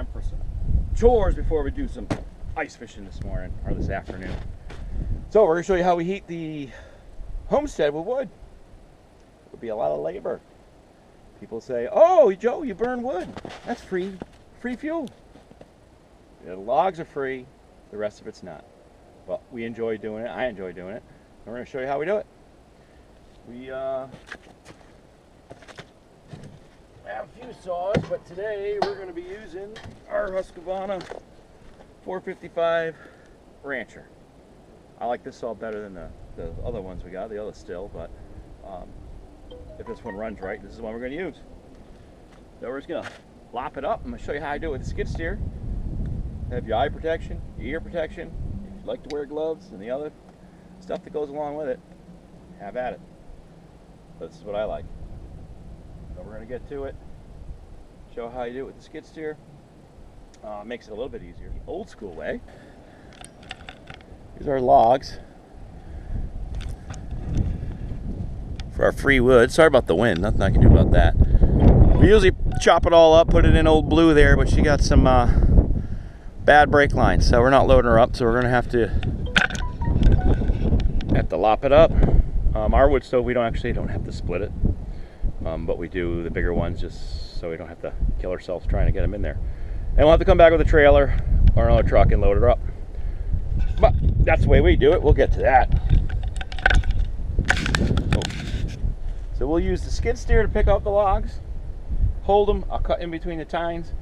time for some chores before we do some ice fishing this morning or this afternoon. So we're going to show you how we heat the homestead with wood. It would be a lot of labor. People say, "Oh, Joe, you burn wood. That's free fuel." The logs are free. The rest of it's not. Well, we enjoy doing it. I enjoy doing it. And we're going to show you how we do it. We have a few saws, but today we're going to be using our Husqvarna 455 Rancher. I like this saw better than the other ones we got, the other still, but if this one runs right, this is the one we're going to use. So we're just going to lop it up. I'm going to show you how I do it with the skid steer. Have your eye protection, your ear protection. If you'd like to wear gloves and the other stuff that goes along with it, have at it. This is what I like. So we're going to get to it, show how you do it with the skid steer. Makes it a little bit easier. The old school way. These are logs for our free wood. Sorry about the wind, nothing I can do about that. We usually chop it all up, put it in Old Blue there, but she got some bad brake lines, so we're not loading her up, so we're going to have to lop it up. Our wood stove, we don't have to split it, but we do the bigger ones just so we don't have to kill ourselves trying to get them in there. And we'll have to come back with a trailer or another truck and load her up. But that's the way we do it. We'll get to that. So we'll use the skid steer to pick up the logs, hold them, I'll cut in between the tines,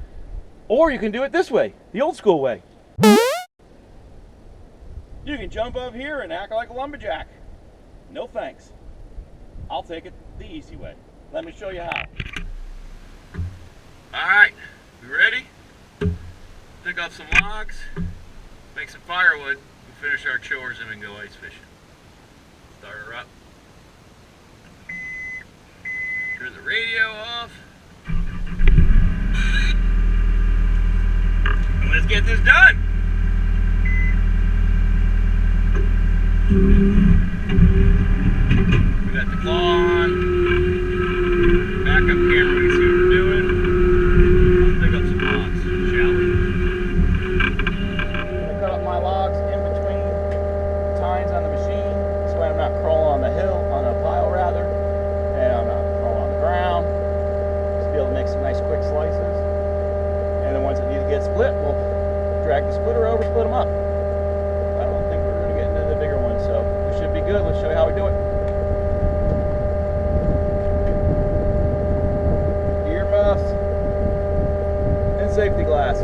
or you can do it this way, the old school way. You can jump up here and act like a lumberjack. No thanks. I'll take it the easy way. Let me show you how. Alright, you ready? Pick up some logs, make some firewood, and finish our chores and then go ice fishing. Start her up. Turn the radio off. And let's get this done. We got the claw on. Backup camera, we can see what we're doing. Let's pick up some logs, shall we? I cut up my logs in between the tines on the machine, so I'm not crawling on the hill, on the pile rather, and I'm not crawling on the ground. Just be able to make some nice quick slices. And then once it needs to get split, we'll drag the splitter over, split them up. I don't think we're going to get into the bigger ones, so we should be good. Let's show you how we do it. Earmuffs and safety glasses.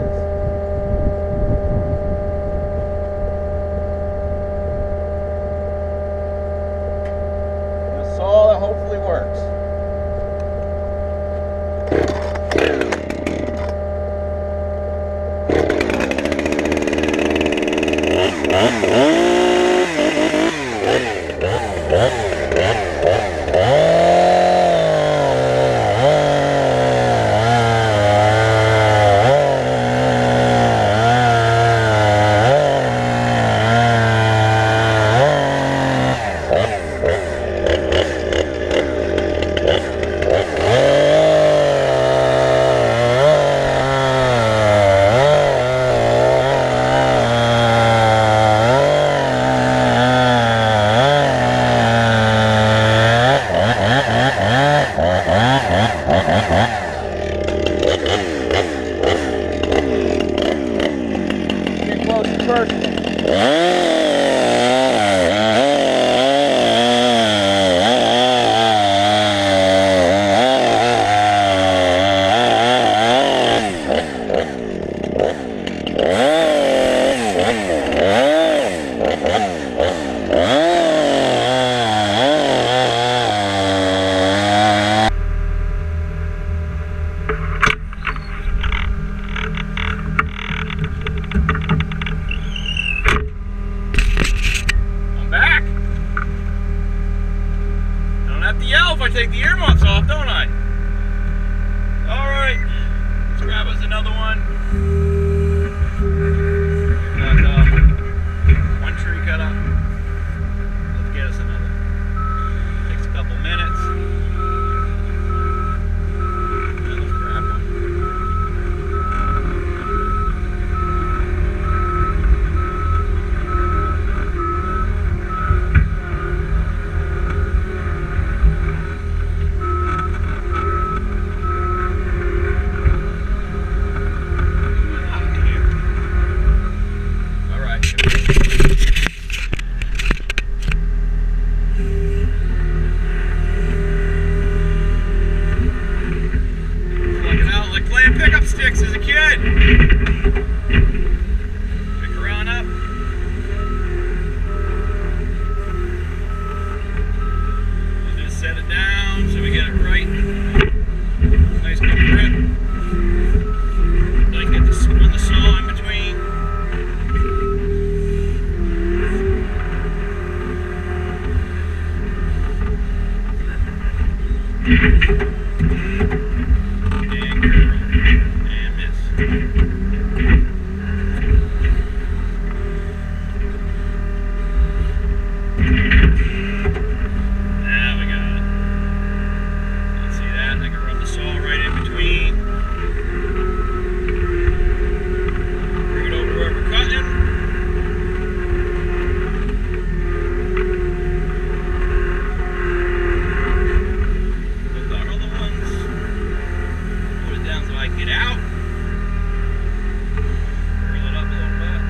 And a saw that hopefully works. Get close first. projects as a kid. Pick her on up. Just set it down so we get it right. Nice good grip. Like get the run the saw in between. And girl. And miss. Now we got it. Let's see that. I can run the saw right in between. Bring it over where we're cutting. With our other ones. Put it down so I can get out. Curl it up a little bit.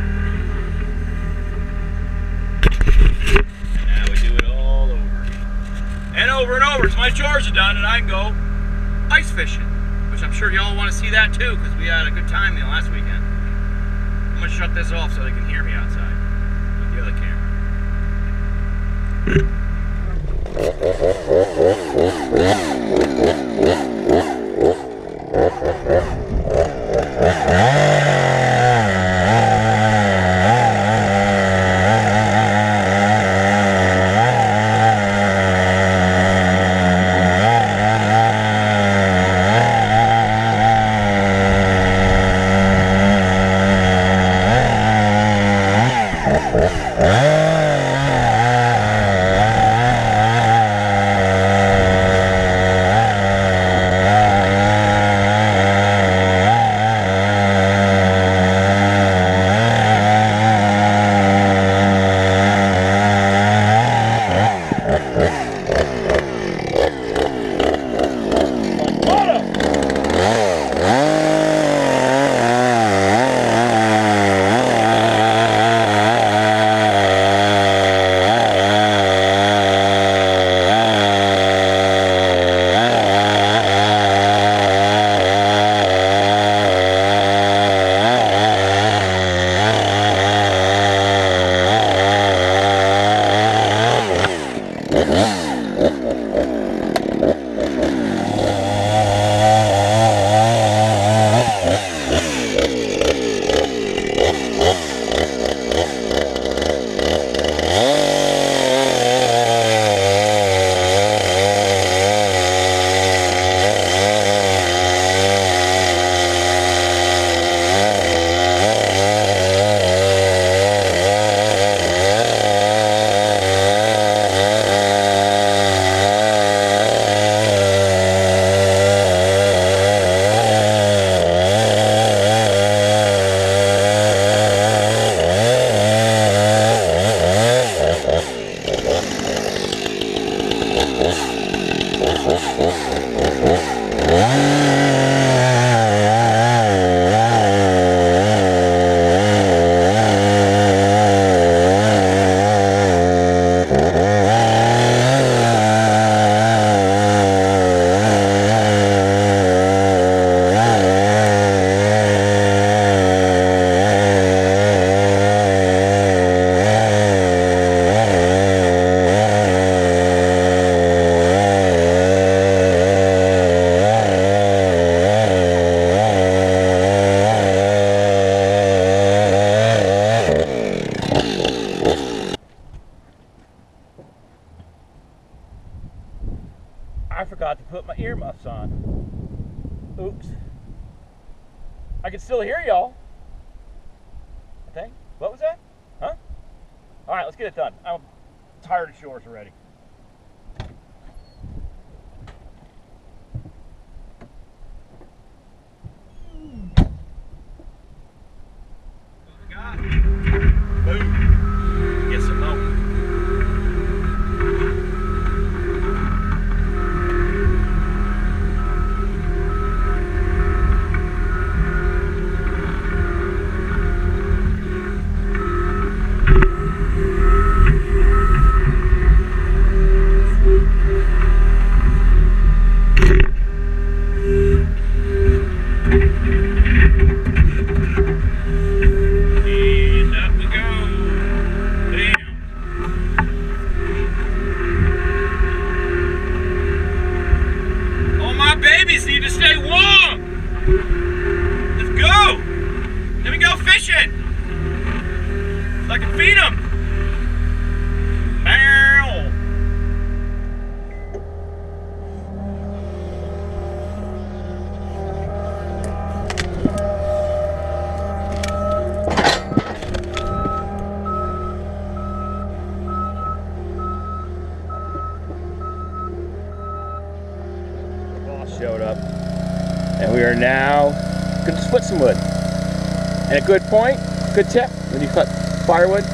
And now we do it all over. And over till my chores are done and I can go ice fishing. Which I'm sure y'all want to see that too, because we had a good time last weekend. I'm going to shut this off so they can hear me outside with the other camera. I forgot to put my earmuffs on. Oops. I can still hear y'all. I think. What was that? Huh? Alright, let's get it done. I'm tired of chores already. Boom. Get some milk. now I'm gonna split some wood. And a good good tip, when you cut firewood,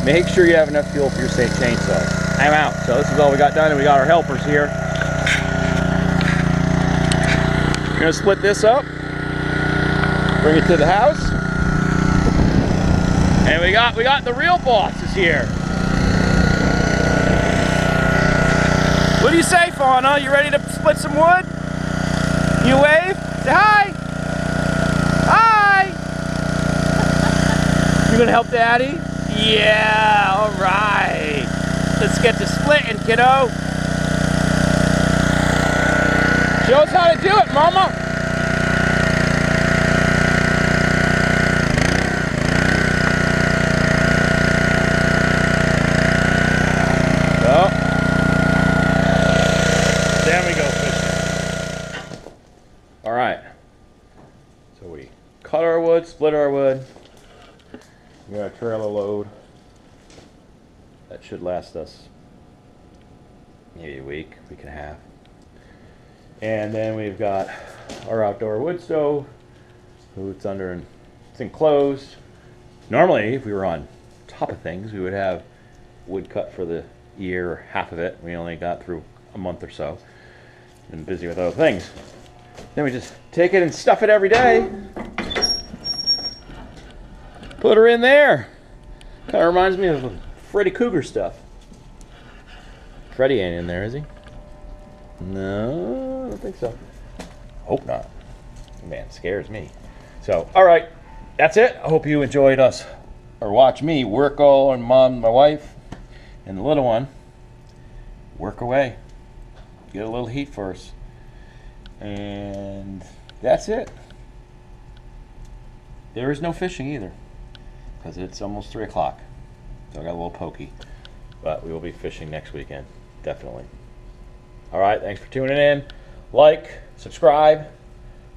make sure you have enough fuel for your chainsaw. I'm out. So this is all we got done, and we got our helpers here. We're gonna split this up, bring it to the house, and we got the real bosses here. What do you say, Fauna? You ready to split some wood? You wave? Say hi! Hi! You gonna help Daddy? Yeah, alright. Let's get to splitting, kiddo. Show us how to do it, Mama. There we go, fishing. All right. So we cut our wood, split our wood. We got a trailer load. That should last us maybe a week and a half. And then we've got our outdoor wood stove. It's enclosed. Normally, if we were on top of things, we would have wood cut for the year, or half of it. We only got through a month or so. Been busy with other things. Then we just take it and stuff it every day. Put her in there. Kind of reminds me of Freddy Cougar stuff. Freddy ain't in there, is he? No, I don't think so. Hope not. Man, scares me. So, all right, that's it. I hope you enjoyed us, or watch me work all, and Mom, my wife, and the little one work away. Get a little heat first. And that's it. There is no fishing either, because it's almost 3 o'clock. So I got a little pokey. But we will be fishing next weekend, definitely. All right, thanks for tuning in. Like, subscribe.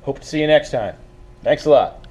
Hope to see you next time. Thanks a lot.